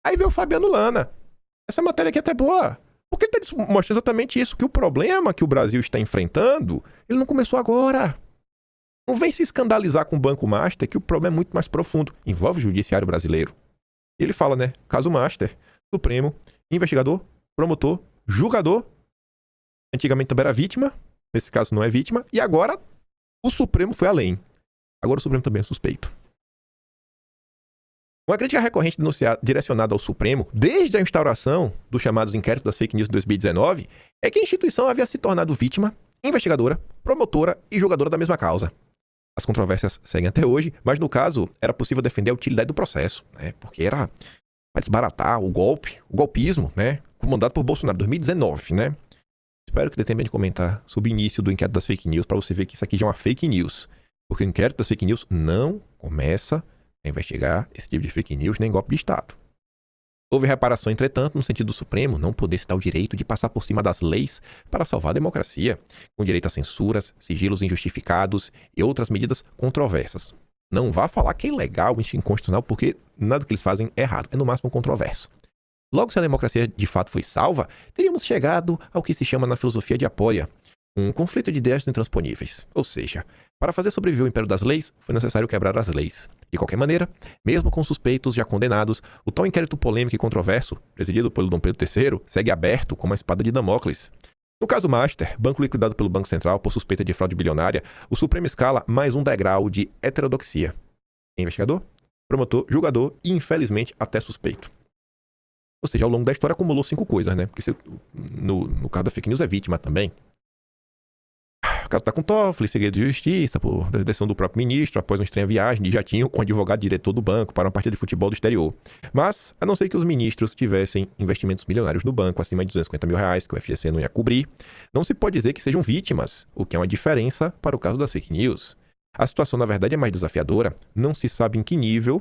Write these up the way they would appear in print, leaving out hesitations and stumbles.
Aí veio o Fabiano Lana. Essa matéria aqui é até boa. Porque ele está mostrando exatamente isso, que o problema que o Brasil está enfrentando, ele não começou agora. Não vem se escandalizar com o Banco Master, que o problema é muito mais profundo. Envolve o judiciário brasileiro. Ele fala, né? Caso Master, Supremo, investigador, promotor, julgador. Antigamente também era vítima. Nesse caso não é vítima. E agora o Supremo foi além. Agora o Supremo também é suspeito. Uma crítica recorrente direcionada ao Supremo, desde a instauração dos chamados inquéritos das fake news de 2019, é que a instituição havia se tornado vítima, investigadora, promotora e julgadora da mesma causa. As controvérsias seguem até hoje, mas no caso era possível defender a utilidade do processo, né? Porque era para desbaratar o golpe, o golpismo, né? Comandado por Bolsonaro em 2019, né? Espero que dê tempo de comentar sobre o início do inquérito das fake news para você ver que isso aqui já é uma fake news. Porque o inquérito das fake news não começa a investigar esse tipo de fake news nem golpe de Estado. Houve reparação, entretanto, no sentido do Supremo não poder se dar o direito de passar por cima das leis para salvar a democracia, com direito a censuras, sigilos injustificados e outras medidas controversas. Não vá falar que é ilegal, inconstitucional, porque nada que eles fazem é errado, é no máximo controverso. Logo, se a democracia de fato foi salva, teríamos chegado ao que se chama na filosofia de Apória, um conflito de ideias intransponíveis. Ou seja, para fazer sobreviver o império das leis, foi necessário quebrar as leis. De qualquer maneira, mesmo com suspeitos já condenados, o tal inquérito polêmico e controverso, presidido pelo Dom Pedro III, segue aberto como uma espada de Damocles. No caso Master, banco liquidado pelo Banco Central por suspeita de fraude bilionária, o Supremo escala mais um degrau de heterodoxia. Investigador, promotor, julgador e, infelizmente, até suspeito. Ou seja, ao longo da história acumulou 5 coisas, né? Porque no caso da fake news é vítima também. O caso está com Toffoli, segredo de justiça, por decisão do próprio ministro, após uma estranha viagem de jatinho com o advogado diretor do banco para uma partida de futebol do exterior. Mas, a não ser que os ministros tivessem investimentos milionários no banco, acima de R$250 mil, que o FGC não ia cobrir, não se pode dizer que sejam vítimas, o que é uma diferença para o caso das fake news. A situação, na verdade, é mais desafiadora, não se sabe em que nível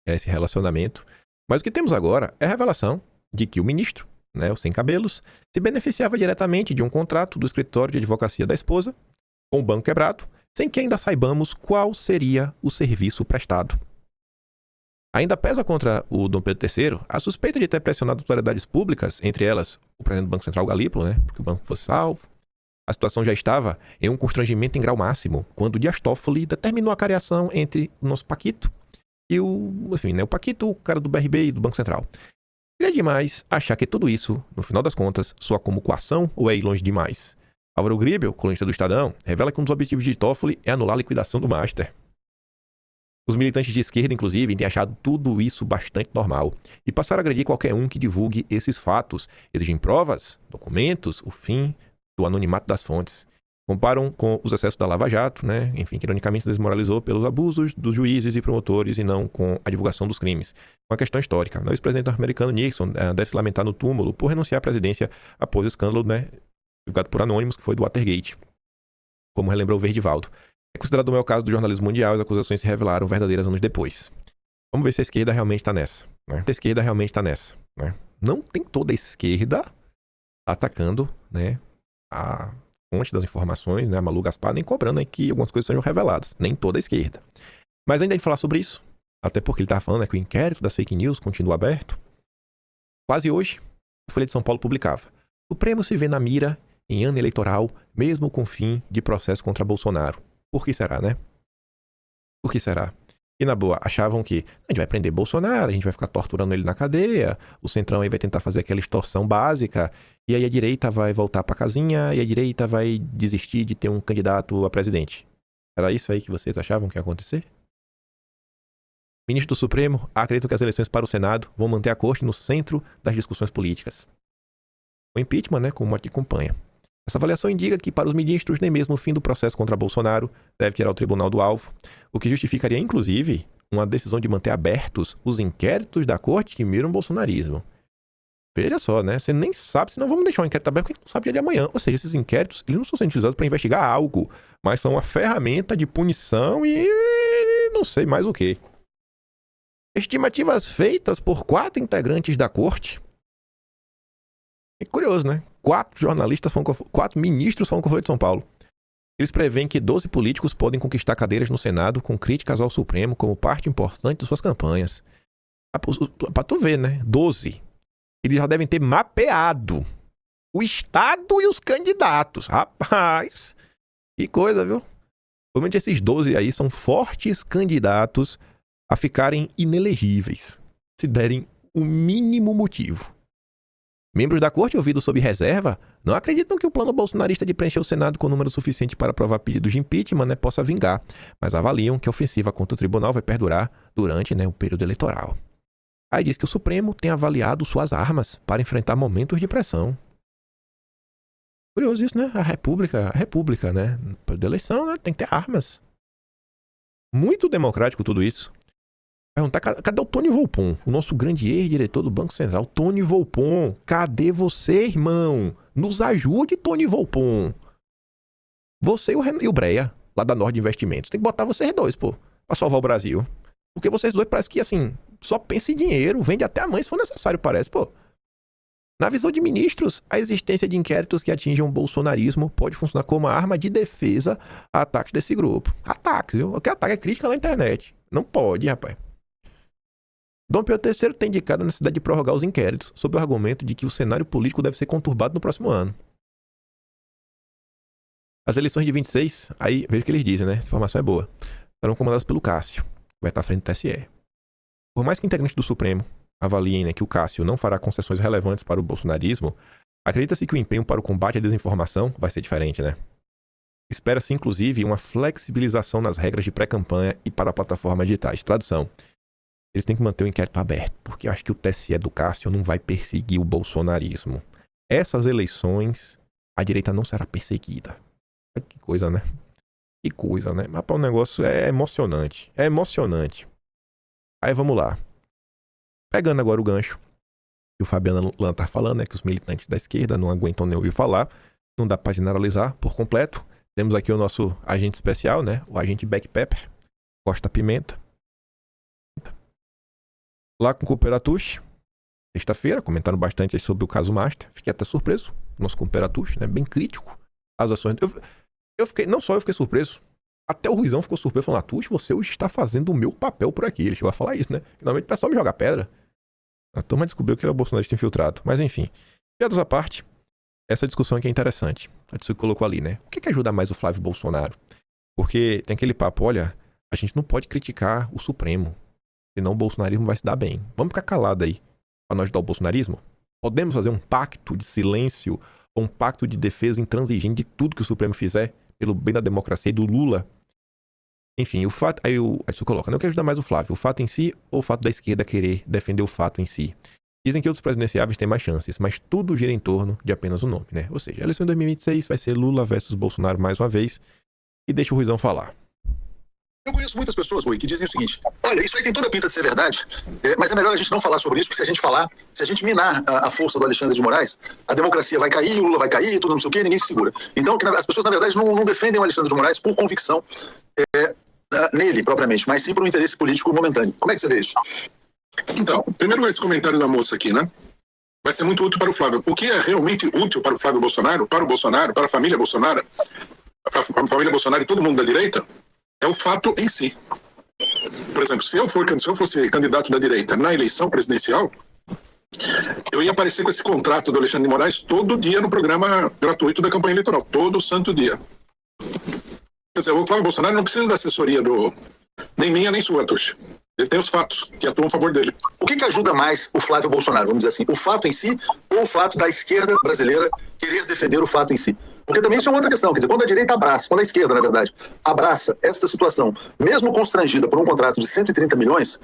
é esse relacionamento, mas o que temos agora é a revelação de que o ministro, né, o sem cabelos, se beneficiava diretamente de um contrato do escritório de advocacia da esposa, com o banco quebrado, sem que ainda saibamos qual seria o serviço prestado. Ainda pesa contra o Dom Pedro III a suspeita de ter pressionado autoridades públicas, entre elas o presidente do Banco Central, Galípolo, né, porque o banco fosse salvo. A situação já estava em um constrangimento em grau máximo, quando Dias Toffoli determinou a cariação entre o nosso Paquito e o Paquito, o cara do BRB e do Banco Central. Seria demais achar que tudo isso, no final das contas, soa como coação ou é ir longe demais. Álvaro Gribel, colunista do Estadão, revela que um dos objetivos de Toffoli é anular a liquidação do Master. Os militantes de esquerda, inclusive, têm achado tudo isso bastante normal e passaram a agredir qualquer um que divulgue esses fatos. Exigem provas, documentos, o fim do anonimato das fontes. Comparam com os excessos da Lava Jato, né? Enfim, que ironicamente se desmoralizou pelos abusos dos juízes e promotores e não com a divulgação dos crimes. Uma questão histórica. O ex-presidente norte-americano Nixon deve se lamentar no túmulo por renunciar à presidência após o escândalo, né, divulgado por anônimos, que foi do Watergate. Como relembrou Verdivaldo. É considerado o maior caso do jornalismo mundial, as acusações se revelaram verdadeiras anos depois. Vamos ver se a esquerda realmente está nessa. Né? A esquerda realmente está nessa. Né? Não tem toda a esquerda atacando, né, a fonte das informações, né, a Malu Gaspar, nem cobrando aí que algumas coisas sejam reveladas. Nem toda a esquerda. Mas ainda a gente falar sobre isso, até porque ele estava falando, né, que o inquérito das fake news continua aberto. Quase hoje, a Folha de São Paulo publicava: o Supremo se vê na mira em ano eleitoral, mesmo com fim de processo contra Bolsonaro. Por que será, né? Por que será? E na boa, achavam que a gente vai prender Bolsonaro, a gente vai ficar torturando ele na cadeia, o Centrão aí vai tentar fazer aquela extorsão básica, e aí a direita vai voltar pra casinha, e a direita vai desistir de ter um candidato a presidente. Era isso aí que vocês achavam que ia acontecer? Ministro do Supremo acredita que as eleições para o Senado vão manter a corte no centro das discussões políticas. O impeachment, né, como aqui acompanha. Essa avaliação indica que, para os ministros, nem mesmo o fim do processo contra Bolsonaro deve tirar o tribunal do alvo, o que justificaria, inclusive, uma decisão de manter abertos os inquéritos da corte que miram o bolsonarismo. Veja só, né? Você nem sabe, senão vamos deixar o inquérito aberto porque a gente não sabe dia de amanhã. Ou seja, esses inquéritos, eles não são sendo utilizados para investigar algo, mas são uma ferramenta de punição e não sei mais o que. Estimativas feitas por 4 integrantes da corte. É curioso, né? 4 ministros falam com a Folha de São Paulo. Eles preveem que 12 políticos podem conquistar cadeiras no Senado com críticas ao Supremo como parte importante de suas campanhas. Pra tu ver, né? 12. Eles já devem ter mapeado o Estado e os candidatos. Rapaz, que coisa, viu? Provavelmente esses 12 aí são fortes candidatos a ficarem inelegíveis, se derem o mínimo motivo. Membros da corte ouvidos sob reserva não acreditam que o plano bolsonarista de preencher o Senado com número suficiente para aprovar pedidos de impeachment, né, possa vingar, mas avaliam que a ofensiva contra o tribunal vai perdurar durante, né, o período eleitoral. Aí diz que o Supremo tem avaliado suas armas para enfrentar momentos de pressão. Curioso isso, né? A República, né? Da eleição, né? Tem que ter armas. Muito democrático tudo isso. Perguntar, cadê o Tony Volpon? O nosso grande ex-diretor do Banco Central. Tony Volpon, cadê você, irmão? Nos ajude, Tony Volpon. Você e o Breia, lá da Nord Investimentos. Tem que botar vocês dois, pô, pra salvar o Brasil. Porque vocês dois parece que, assim, só pensa em dinheiro, vende até a mãe se for necessário, parece, pô. Na visão de ministros, a existência de inquéritos que atinjam o bolsonarismo pode funcionar como arma de defesa a ataques desse grupo. Ataques, viu? O que ataque é crítica na internet. Não pode, rapaz. Dom Pedro III tem indicado a necessidade de prorrogar os inquéritos, sob o argumento de que o cenário político deve ser conturbado no próximo ano. As eleições de 26, aí veja o que eles dizem, né? Essa informação é boa. Serão comandadas pelo Cássio, que vai estar à frente do TSE. Por mais que integrantes do Supremo avaliem, né, que o Cássio não fará concessões relevantes para o bolsonarismo, acredita-se que o empenho para o combate à desinformação vai ser diferente, né? Espera-se, inclusive, uma flexibilização nas regras de pré-campanha e para plataformas digitais. Tradução. Eles têm que manter o inquérito aberto, porque eu acho que o TSE do Cássio não vai perseguir o bolsonarismo. Essas eleições, a direita não será perseguida. Que coisa, né? Que coisa, né? Mas o negócio é emocionante. É emocionante. Aí vamos lá. Pegando agora o gancho que o Fabiano Lan tá falando, né? Que os militantes da esquerda não aguentam nem ouvir falar. Não dá pra generalizar por completo. Temos aqui o nosso agente especial, né? O agente Black Pepper, Costa Pimenta. Lá com o Cooperatush, sexta-feira, comentando bastante sobre o caso Master. Fiquei até surpreso. Nosso Cooperatush, né? Bem crítico às ações. Eu fiquei, não só eu fiquei surpreso, até o Ruizão ficou surpreso, falando: Atush, você hoje está fazendo o meu papel por aqui. Ele chegou a falar isso, né? Finalmente o pessoal me jogar pedra. A turma descobriu que ele é o bolsonarista infiltrado. Mas enfim, piadas à parte, essa discussão aqui é interessante. A discussão que colocou ali, né? O que ajuda mais o Flávio Bolsonaro? Porque tem aquele papo, olha, a gente não pode criticar o Supremo, senão o bolsonarismo vai se dar bem. Vamos ficar calado aí para não ajudar o bolsonarismo? Podemos fazer um pacto de silêncio ou um pacto de defesa intransigente de tudo que o Supremo fizer pelo bem da democracia e do Lula? Enfim, o fato... Aí isso coloca, não quer ajudar mais o Flávio, o fato em si ou o fato da esquerda querer defender o fato em si? Dizem que outros presidenciáveis têm mais chances, mas tudo gira em torno de apenas o nome, né? Ou seja, a eleição de 2026 vai ser Lula versus Bolsonaro mais uma vez. E deixa o Ruizão falar. Eu conheço muitas pessoas, Rui, que dizem o seguinte: olha, isso aí tem toda a pinta de ser verdade, mas é melhor a gente não falar sobre isso, porque se a gente falar, se a gente minar a força do Alexandre de Moraes, a democracia vai cair, o Lula vai cair, tudo não sei o quê, ninguém se segura. Então, as pessoas, na verdade, não defendem o Alexandre de Moraes por convicção nele, propriamente, mas sim por um interesse político momentâneo. Como é que você vê isso? Então, primeiro esse comentário da moça aqui, né? Vai ser muito útil para o Flávio. O que é realmente útil para o Flávio Bolsonaro, para o Bolsonaro, para a família Bolsonaro, para a família Bolsonaro e todo mundo da direita, é o fato em si. Por exemplo, se eu fosse candidato da direita na eleição presidencial, eu ia aparecer com esse contrato do Alexandre de Moraes todo dia no programa gratuito da campanha eleitoral, todo santo dia. Quer dizer, o Flávio Bolsonaro não precisa da assessoria nem minha nem sua, Atush. Ele tem os fatos que atuam a favor dele. O que ajuda mais o Flávio Bolsonaro, vamos dizer assim, o fato em si ou o fato da esquerda brasileira querer defender o fato em si? Porque também isso é uma outra questão, quer dizer, quando a direita abraça, quando a esquerda, na verdade, abraça esta situação, mesmo constrangida por um contrato de 130 milhões,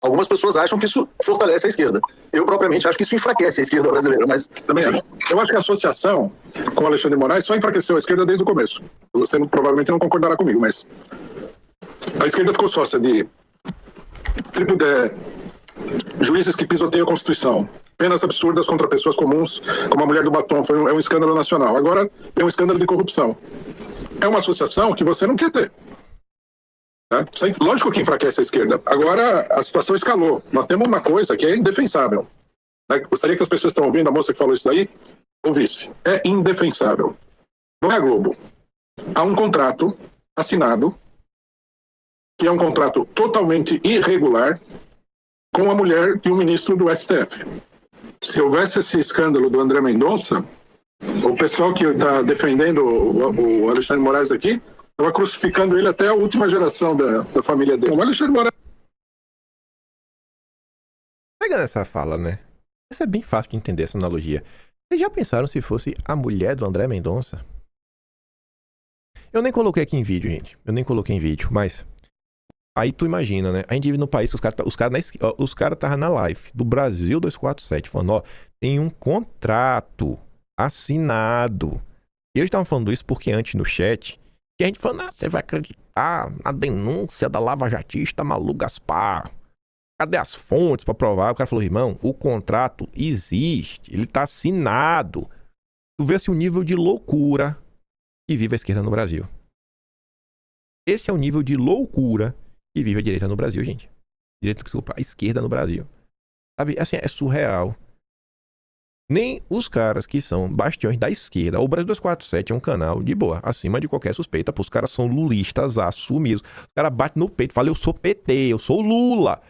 algumas pessoas acham que isso fortalece a esquerda. Eu, propriamente, acho que isso enfraquece a esquerda brasileira, mas também acho. Eu acho que a associação com o Alexandre de Moraes só enfraqueceu a esquerda desde o começo. Você provavelmente não concordará comigo, mas a esquerda ficou sócia de juízes que pisoteiam a Constituição, penas absurdas contra pessoas comuns, como a mulher do batom, é um escândalo nacional. Agora tem um escândalo de corrupção. É uma associação que você não quer ter. Né? Lógico que enfraquece a esquerda. Agora a situação escalou. Nós temos uma coisa que é indefensável. Né? Gostaria que as pessoas que estão ouvindo, a moça que falou isso daí, ouvisse. É indefensável. Não é a Globo. Há um contrato assinado, que é um contrato totalmente irregular, com a mulher de um ministro do STF. Se houvesse esse escândalo do André Mendonça, o pessoal que está defendendo o Alexandre Moraes aqui estava crucificando ele até a última geração da família dele. O Alexandre Moraes... Pegando essa fala, né? Isso é bem fácil de entender, essa analogia. Vocês já pensaram se fosse a mulher do André Mendonça? Eu nem coloquei aqui em vídeo, gente. Eu nem coloquei em vídeo, mas... Aí tu imagina, né? A gente vive num país que os caras estavam na live do Brasil 247, falando, ó, tem um contrato assinado. E eles estavam falando isso porque antes no chat, que a gente falou, ah, você vai acreditar na denúncia da lava-jatista Malu Gaspar? Cadê as fontes pra provar? O cara falou, irmão, o contrato existe, ele tá assinado. Tu vê assim o nível de loucura que vive a esquerda no Brasil. Esse é o nível de loucura que vive a direita no Brasil, gente. Desculpa, a esquerda no Brasil. Sabe, assim, é surreal. Nem os caras que são bastiões da esquerda. O Brasil 247 é um canal de boa, acima de qualquer suspeita. Pô, os caras são lulistas assumidos. Os caras batem no peito, falam, eu sou PT, eu sou Lula.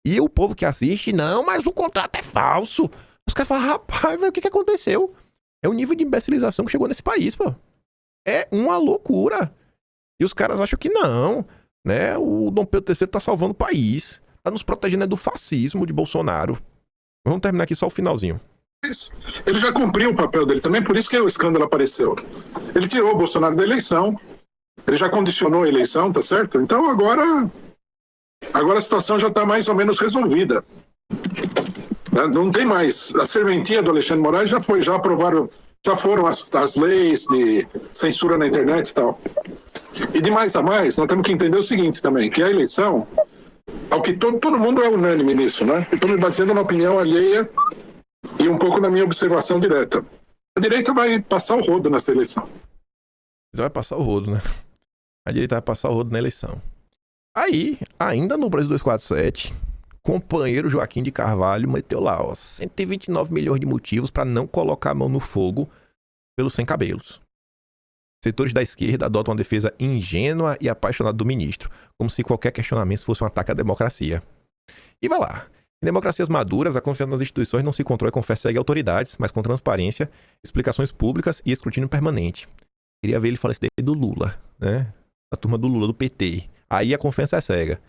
E o povo que assiste, não, mas o contrato é falso. Os caras falam, rapaz, o que aconteceu? É o nível de imbecilização que chegou nesse país, pô. É uma loucura. E os caras acham que não, né? O Dom Pedro III tá salvando o país. Tá nos protegendo do fascismo de Bolsonaro. Vamos terminar aqui só o finalzinho. Ele já cumpriu o papel dele também, por isso que o escândalo apareceu. Ele tirou o Bolsonaro da eleição. Ele já condicionou a eleição, tá certo? Então agora a situação já está mais ou menos resolvida. Não tem mais. A serventia do Alexandre Moraes já aprovaram, já foram as leis de censura na internet e tal. E de mais a mais, nós temos que entender o seguinte também, que a eleição, ao que todo mundo é unânime nisso, né? Estou me baseando na opinião alheia e um pouco na minha observação direta. A direita vai passar o rodo nessa eleição. Vai passar o rodo, né? A direita vai passar o rodo na eleição. Aí, ainda no Brasil 247, companheiro Joaquim de Carvalho meteu lá, ó, 129 milhões de motivos para não colocar a mão no fogo pelos sem cabelos. Setores da esquerda adotam uma defesa ingênua e apaixonada do ministro, como se qualquer questionamento fosse um ataque à democracia. E vai lá. Em democracias maduras, a confiança nas instituições não se controla com fé cega em autoridades, mas com transparência, explicações públicas e escrutínio permanente. Queria ver ele falar isso daí do Lula, né? A turma do Lula, do PT. Aí a confiança é cega.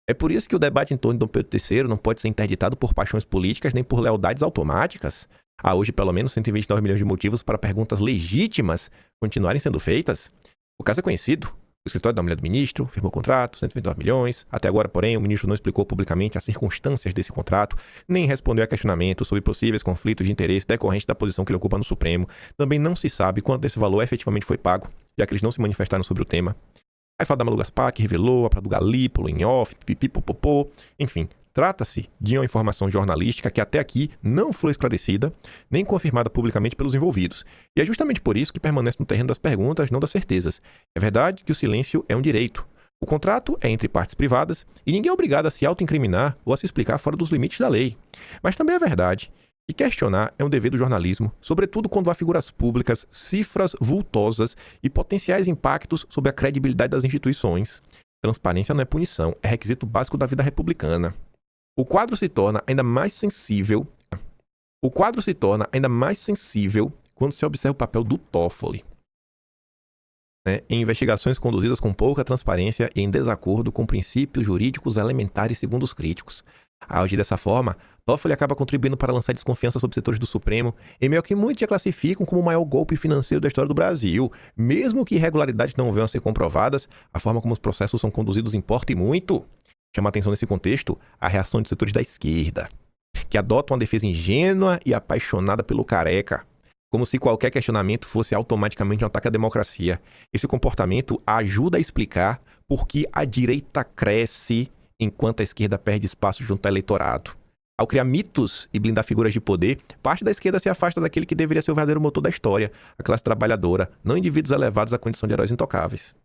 É por isso que o debate em torno de Dom Pedro III não pode ser interditado por paixões políticas nem por lealdades automáticas. Há hoje pelo menos 129 milhões de motivos para perguntas legítimas continuarem sendo feitas. O caso é conhecido. O escritório da mulher do ministro firmou o contrato, 129 milhões. Até agora, porém, o ministro não explicou publicamente as circunstâncias desse contrato, nem respondeu a questionamentos sobre possíveis conflitos de interesse decorrentes da posição que ele ocupa no Supremo. Também não se sabe quanto desse valor efetivamente foi pago, já que eles não se manifestaram sobre o tema. Aí fala da Malu Gaspar, que revelou, a do Galípolo, em off, pipipopopô, enfim. Trata-se de uma informação jornalística que até aqui não foi esclarecida, nem confirmada publicamente pelos envolvidos. E é justamente por isso que permanece no terreno das perguntas, não das certezas. É verdade que o silêncio é um direito. O contrato é entre partes privadas e ninguém é obrigado a se autoincriminar ou a se explicar fora dos limites da lei. Mas também é verdade que questionar é um dever do jornalismo, sobretudo quando há figuras públicas, cifras vultosas e potenciais impactos sobre a credibilidade das instituições. Transparência não é punição, é requisito básico da vida republicana. O quadro se torna ainda mais sensível quando se observa o papel do Toffoli, né, em investigações conduzidas com pouca transparência e em desacordo com princípios jurídicos elementares segundo os críticos. Ao agir dessa forma, Toffoli acaba contribuindo para lançar desconfiança sobre setores do Supremo, em meio que muitos já classificam como o maior golpe financeiro da história do Brasil. Mesmo que irregularidades não venham a ser comprovadas, a forma como os processos são conduzidos importa e muito. Chama a atenção nesse contexto a reação de setores da esquerda, que adotam uma defesa ingênua e apaixonada pelo careca, como se qualquer questionamento fosse automaticamente um ataque à democracia. Esse comportamento ajuda a explicar por que a direita cresce enquanto a esquerda perde espaço junto ao eleitorado. Ao criar mitos e blindar figuras de poder, parte da esquerda se afasta daquele que deveria ser o verdadeiro motor da história, a classe trabalhadora, não indivíduos elevados à condição de heróis intocáveis.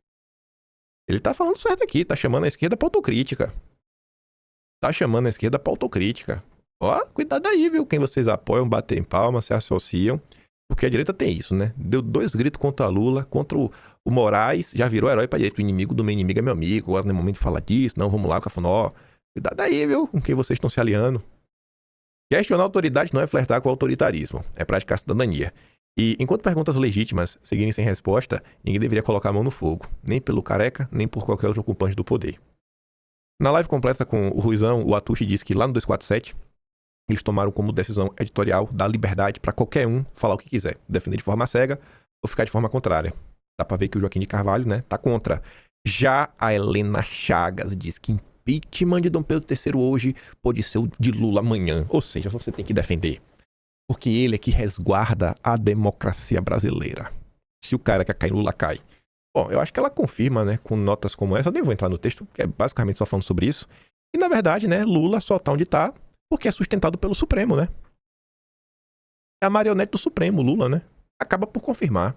Ele tá falando certo aqui, tá chamando a esquerda pra autocrítica. Ó, cuidado aí, viu? Quem vocês apoiam, batem palma, se associam. Porque a direita tem isso, né? Deu 2 gritos contra a Lula, contra o Moraes, já virou herói pra direita. O inimigo do meu inimigo é meu amigo, agora no momento de falar disso, não, vamos lá, o cara falando, ó, Cuidado aí, viu, com quem vocês estão se aliando. Questionar a autoridade não é flertar com o autoritarismo, é praticar cidadania. E enquanto perguntas legítimas seguirem sem resposta, ninguém deveria colocar a mão no fogo, nem pelo Careca, nem por qualquer outro ocupante do poder. Na live completa com o Ruizão, o Atushi disse que lá no 247, eles tomaram como decisão editorial dar liberdade para qualquer um falar o que quiser, defender de forma cega ou ficar de forma contrária. Dá pra ver que o Joaquim de Carvalho, né, tá contra. Já a Helena Chagas diz que impeachment de Dom Pedro III hoje pode ser o de Lula amanhã. Ou seja, você tem que defender. Porque ele é que resguarda a democracia brasileira. Se o cara quer cair, Lula cai. Bom, eu acho que ela confirma, né, com notas como essa. Eu nem vou entrar no texto, que é basicamente só falando sobre isso. E, na verdade, né, Lula só tá onde tá porque é sustentado pelo Supremo, né? É a marionete do Supremo, Lula, né? Acaba por confirmar.